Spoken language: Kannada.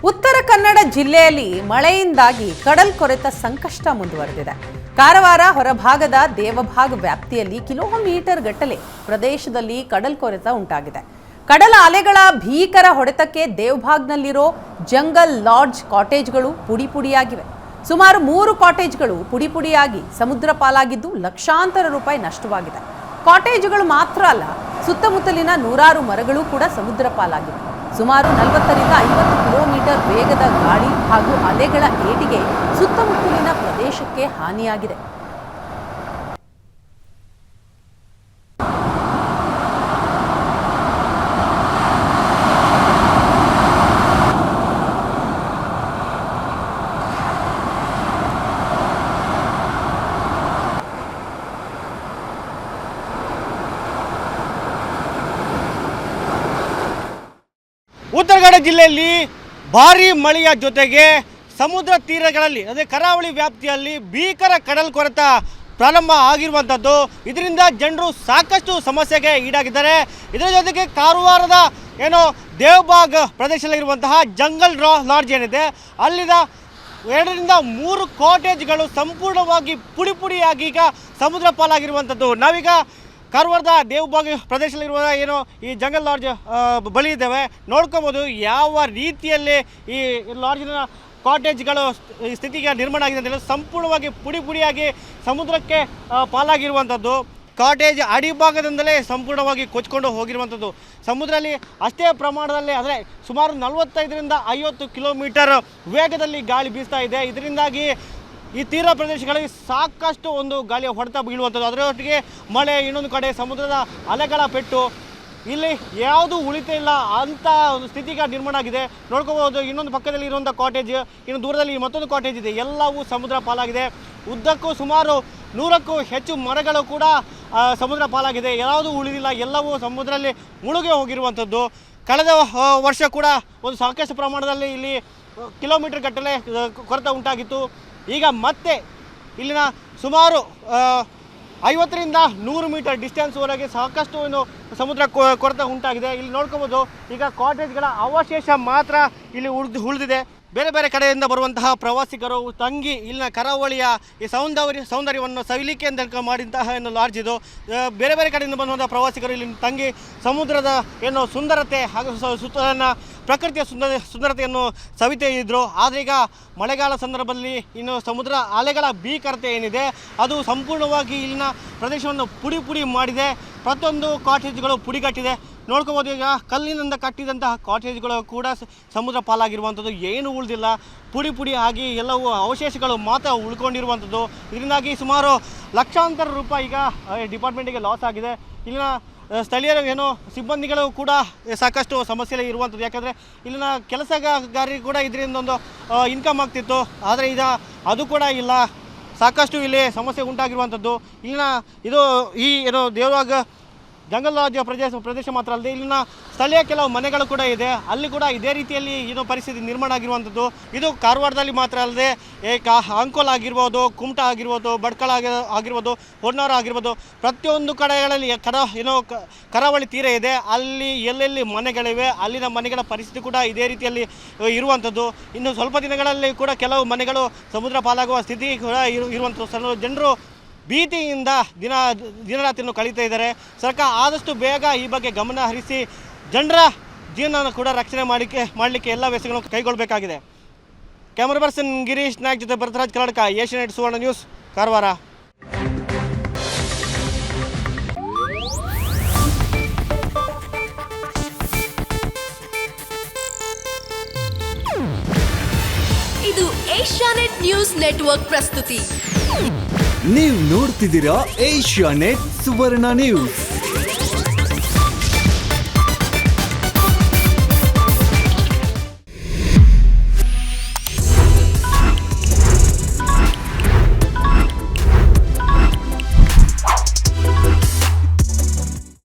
ಉತ್ತರ ಕನ್ನಡ ಜಿಲ್ಲೆಯಲ್ಲಿ ಮಳೆಯಿಂದಾಗಿ ಕಡಲ್ಕೊರೆತ ಸಂಕಷ್ಟ ಮುಂದುವರೆದಿದೆ. ಕಾರವಾರ ಹೊರಭಾಗದ ದೇವಭಾಗ ವ್ಯಾಪ್ತಿಯಲ್ಲಿ ಕಿಲೋಮೀಟರ್ ಗಟ್ಟಲೆ ಪ್ರದೇಶದಲ್ಲಿ ಕಡಲ್ಕೊರೆತ ಉಂಟಾಗಿದೆ. ಕಡಲ ಅಲೆಗಳ ಭೀಕರ ಹೊಡೆತಕ್ಕೆ ದೇವಭಾಗ್ನಲ್ಲಿರೋ ಜಂಗಲ್ ಲಾಡ್ಜ್ ಕಾಟೇಜ್ಗಳು ಪುಡಿಪುಡಿಯಾಗಿವೆ. ಸುಮಾರು 3 ಕಾಟೇಜ್ಗಳು ಪುಡಿಪುಡಿಯಾಗಿ ಸಮುದ್ರ ಪಾಲಾಗಿದ್ದು ಲಕ್ಷಾಂತರ ರೂಪಾಯಿ ನಷ್ಟವಾಗಿದೆ. ಕಾಟೇಜುಗಳು ಮಾತ್ರ ಅಲ್ಲ, ಸುತ್ತಮುತ್ತಲಿನ ನೂರಾರು ಮರಗಳು ಕೂಡ ಸಮುದ್ರ ಪಾಲಾಗಿವೆ. ಸುಮಾರು 40 ರಿಂದ 50 ಕಿಲೋಮೀಟರ್ ವೇಗದ ಗಾಳಿ ಹಾಗೂ ಅಲೆಗಳ ಏಟಿಗೆ ಸುತ್ತಮುತ್ತಲಿನ ಪ್ರದೇಶಕ್ಕೆ ಹಾನಿಯಾಗಿದೆ. ಉತ್ತರ ಕನ್ನಡ ಜಿಲ್ಲೆಯಲ್ಲಿ ಭಾರೀ ಮಳೆಯ ಜೊತೆಗೆ ಸಮುದ್ರ ತೀರಗಳಲ್ಲಿ ಅದೇ ಕರಾವಳಿ ವ್ಯಾಪ್ತಿಯಲ್ಲಿ ಭೀಕರ ಕಡಲ್ ಕೊರೆತ ಪ್ರಾರಂಭ ಆಗಿರುವಂಥದ್ದು. ಇದರಿಂದ ಜನರು ಸಾಕಷ್ಟು ಸಮಸ್ಯೆಗೆ ಈಡಾಗಿದ್ದಾರೆ. ಇದರ ಜೊತೆಗೆ ಕಾರವಾರದ ದೇವಬಾಗ್ ಪ್ರದೇಶದಲ್ಲಿರುವಂತಹ ಜಂಗಲ್ ಲಾಡ್ಜ್ ಏನಿದೆ, ಅಲ್ಲಿನ 2 ರಿಂದ 3 ಕಾಟೇಜ್ಗಳು ಸಂಪೂರ್ಣವಾಗಿ ಪುಡಿಯಾಗಿ ಈಗ ಸಮುದ್ರ ಪಾಲಾಗಿರುವಂಥದ್ದು. ನಾವೀಗ ಕಾರವಾರದ ದೇವಬಾಗ್ ಪ್ರದೇಶದಲ್ಲಿರುವ ಈ ಜಂಗಲ್ ಲಾಡ್ಜ್ ಬಳಿ ಇದ್ದೇವೆ. ನೋಡ್ಕೋಬೋದು ಯಾವ ರೀತಿಯಲ್ಲಿ ಈ ಲಾಡ್ಜಿನ ಕಾಟೇಜ್ಗಳು ಸ್ಥಿತಿಗೆ ನಿರ್ಮಾಣ ಆಗಿದೆ ಅಂತ ಸಂಪೂರ್ಣವಾಗಿ ಪುಡಿಯಾಗಿ ಸಮುದ್ರಕ್ಕೆ ಪಾಲಾಗಿರುವಂಥದ್ದು. ಕಾಟೇಜ್ ಅಡಿಭಾಗದಿಂದಲೇ ಸಂಪೂರ್ಣವಾಗಿ ಕೊಚ್ಕೊಂಡು ಹೋಗಿರುವಂಥದ್ದು. ಸಮುದ್ರದಲ್ಲಿ ಅಷ್ಟೇ ಪ್ರಮಾಣದಲ್ಲಿ ಅಂದರೆ ಸುಮಾರು 45 ರಿಂದ 50 ಕಿಲೋಮೀಟರ್ ವೇಗದಲ್ಲಿ ಗಾಳಿ ಬೀಸ್ತಾ ಇದೆ. ಇದರಿಂದಾಗಿ ಈ ತೀರ ಪ್ರದೇಶಗಳಲ್ಲಿ ಸಾಕಷ್ಟು ಒಂದು ಗಾಳಿಯ ಹೊಡೆತ ಬೀಳುವಂಥದ್ದು. ಅದರೊಟ್ಟಿಗೆ ಮಳೆ, ಇನ್ನೊಂದು ಕಡೆ ಸಮುದ್ರದ ಅಲೆಗಳ ಪೆಟ್ಟು, ಇಲ್ಲಿ ಯಾವುದು ಉಳಿತ ಇಲ್ಲ ಅಂತ ಒಂದು ಸ್ಥಿತಿಗೆ ನಿರ್ಮಾಣ ಆಗಿದೆ. ನೋಡ್ಕೋಬಹುದು, ಇನ್ನೊಂದು ಪಕ್ಕದಲ್ಲಿ ಇರುವಂಥ ಕಾಟೇಜ್, ಇನ್ನು ದೂರದಲ್ಲಿ ಮತ್ತೊಂದು ಕಾಟೇಜ್ ಇದೆ, ಎಲ್ಲವೂ ಸಮುದ್ರ ಪಾಲಾಗಿದೆ. ಉದ್ದಕ್ಕೂ ಸುಮಾರು 100ಕ್ಕೂ ಹೆಚ್ಚು ಮರಗಳು ಕೂಡ ಸಮುದ್ರ ಪಾಲಾಗಿದೆ. ಯಾವುದು ಉಳಿದಿಲ್ಲ, ಎಲ್ಲವೂ ಸಮುದ್ರದಲ್ಲಿ ಮುಳುಗಿ ಹೋಗಿರುವಂಥದ್ದು. ಕಳೆದ ವರ್ಷ ಕೂಡ ಒಂದು ಸಾಕಷ್ಟು ಪ್ರಮಾಣದಲ್ಲಿ ಇಲ್ಲಿ ಕಿಲೋಮೀಟರ್ ಗಟ್ಟಲೆ ಕೊರತೆ ಉಂಟಾಗಿತ್ತು. ಈಗ ಮತ್ತೆ ಇಲ್ಲಿನ ಸುಮಾರು 50 ರಿಂದ 100 ಮೀಟರ್ ಡಿಸ್ಟೆನ್ಸ್ವರೆಗೆ ಸಾಕಷ್ಟು ಸಮುದ್ರ ಕೊರತೆ ಉಂಟಾಗಿದೆ. ಇಲ್ಲಿ ನೋಡ್ಕೋಬೋದು, ಈಗ ಕಾಟೇಜ್ಗಳ ಅವಶೇಷ ಮಾತ್ರ ಇಲ್ಲಿ ಉಳಿದಿದೆ. ಬೇರೆ ಬೇರೆ ಕಡೆಯಿಂದ ಬರುವಂತಹ ಪ್ರವಾಸಿಗರು ತಂಗಿ ಇಲ್ಲಿನ ಕರಾವಳಿಯ ಈ ಸೌಂದರ್ಯವನ್ನು ಸವಿಲಿಕೆ ಅಂತ ಮಾಡಿದಂತಹ ಲಾಡ್ಜ್ ಇದು. ಬೇರೆ ಬೇರೆ ಕಡೆಯಿಂದ ಬಂದಂತಹ ಪ್ರವಾಸಿಗರು ಇಲ್ಲಿ ತಂಗಿ ಸಮುದ್ರದ ಸುಂದರತೆ ಹಾಗೂ ಸುತ್ತಲಿನ ಪ್ರಕೃತಿಯ ಸುಂದರತೆಯನ್ನು ಸವಿತಾ ಇದ್ದರು. ಆದರೆ ಈಗ ಮಳೆಗಾಲ ಸಂದರ್ಭದಲ್ಲಿ ಸಮುದ್ರ ಅಲೆಗಳ ಭೀಕರತೆ ಏನಿದೆ ಅದು ಸಂಪೂರ್ಣವಾಗಿ ಇಲ್ಲಿನ ಪ್ರದೇಶವನ್ನು ಪುಡಿ ಮಾಡಿದೆ. ಪ್ರತಿಯೊಂದು ಕಾಟೇಜ್ಗಳು ಪುಡಿಗಟ್ಟಿದೆ. ನೋಡ್ಕೋಬೋದು, ಈಗ ಕಲ್ಲಿನಿಂದ ಕಟ್ಟಿದಂತಹ ಕಾಟೇಜ್ಗಳು ಕೂಡ ಸಮುದ್ರ ಪಾಲಾಗಿರುವಂಥದ್ದು. ಏನು ಉಳಿದಿಲ್ಲ, ಪುಡಿ ಆಗಿ ಎಲ್ಲವೂ ಅವಶೇಷಗಳು ಮಾತ್ರ ಉಳ್ಕೊಂಡಿರುವಂಥದ್ದು. ಇದರಿಂದಾಗಿ ಸುಮಾರು ಲಕ್ಷಾಂತರ ರೂಪಾಯಿ ಈಗ ಡಿಪಾರ್ಟ್ಮೆಂಟಿಗೆ ಲಾಸ್ ಆಗಿದೆ. ಇಲ್ಲಿನ ಸ್ಥಳೀಯರು ಸಿಬ್ಬಂದಿಗಳು ಕೂಡ ಸಾಕಷ್ಟು ಸಮಸ್ಯೆ ಇರುವಂಥದ್ದು. ಯಾಕಂದರೆ ಇಲ್ಲಿನ ಕೆಲಸಗಾರರಿಗೆ ಕೂಡ ಇದರಿಂದ ಒಂದು ಇನ್ಕಮ್ ಆಗ್ತಿತ್ತು. ಆದರೆ ಈಗ ಅದು ಕೂಡ ಇಲ್ಲ. ಸಾಕಷ್ಟು ಇಲ್ಲಿ ಸಮಸ್ಯೆ ಉಂಟಾಗಿರುವಂಥದ್ದು. ಇಲ್ಲಿನ ಈ ದೇವಬಾಗ್ ಜಂಗಲ್ ಲಾಡ್ಜ್ ಪ್ರದೇಶ ಮಾತ್ರ ಅಲ್ಲದೆ ಇಲ್ಲಿನ ಸ್ಥಳೀಯ ಕೆಲವು ಮನೆಗಳು ಕೂಡ ಇದೆ, ಅಲ್ಲಿ ಕೂಡ ಇದೇ ರೀತಿಯಲ್ಲಿ ಪರಿಸ್ಥಿತಿ ನಿರ್ಮಾಣ ಆಗಿರುವಂಥದ್ದು. ಇದು ಕಾರವಾರದಲ್ಲಿ ಮಾತ್ರ ಅಲ್ಲದೆ ಅಂಕೋಲ ಆಗಿರ್ಬೋದು, ಕುಮಟಾ ಆಗಿರ್ಬೋದು, ಭಟ್ಕಳ ಆಗಿರ್ಬೋದು, ಹೊನ್ನಾವರ ಆಗಿರ್ಬೋದು, ಪ್ರತಿಯೊಂದು ಕಡೆಗಳಲ್ಲಿ ಕರಾವಳಿ ತೀರ ಇದೆ. ಅಲ್ಲಿ ಎಲ್ಲೆಲ್ಲಿ ಮನೆಗಳಿವೆ ಅಲ್ಲಿನ ಮನೆಗಳ ಪರಿಸ್ಥಿತಿ ಕೂಡ ಇದೇ ರೀತಿಯಲ್ಲಿ ಇರುವಂಥದ್ದು. ಇನ್ನು ಸ್ವಲ್ಪ ದಿನಗಳಲ್ಲಿ ಕೂಡ ಕೆಲವು ಮನೆಗಳು ಸಮುದ್ರ ಪಾಲಾಗುವ ಸ್ಥಿತಿ ಕೂಡ ಇರುವಂಥದ್ದು. ಜನರು ಭೀತಿಯಿಂದ ದಿನರಾತ್ರಿಯನ್ನು ಕಳೀತಾ ಇದ್ದಾರೆ. ಸರ್ಕಾರ ಆದಷ್ಟು ಬೇಗ ಈ ಬಗ್ಗೆ ಗಮನ ಹರಿಸಿ ಜನರ ಜೀವನ ಕೂಡ ರಕ್ಷಣೆ ಮಾಡಲಿಕ್ಕೆ ಎಲ್ಲ ವ್ಯವಸ್ಥೆಗಳನ್ನು ಕೈಗೊಳ್ಳಬೇಕಾಗಿದೆ. ಕ್ಯಾಮರಾ ಪರ್ಸನ್ ಗಿರೀಶ್ ನಾಯ್ಕ್ ಜೊತೆ ಭರತರಾಜ್ ಕರ್ನಾಟಕ, ಏಷ್ಯಾನೆಟ್ ಸುವರ್ಣ ನ್ಯೂಸ್, ಕಾರವಾರ. ಇದು ಏಷ್ಯಾನೆಟ್ ನ್ಯೂಸ್ ನೆಟ್ವರ್ಕ್ ಪ್ರಸ್ತುತಿ. ನೀವು ನೋಡ್ತಿದ್ದೀರಾ ಏಷ್ಯಾನೆಟ್ ಸುವರ್ಣ ನ್ಯೂಸ್.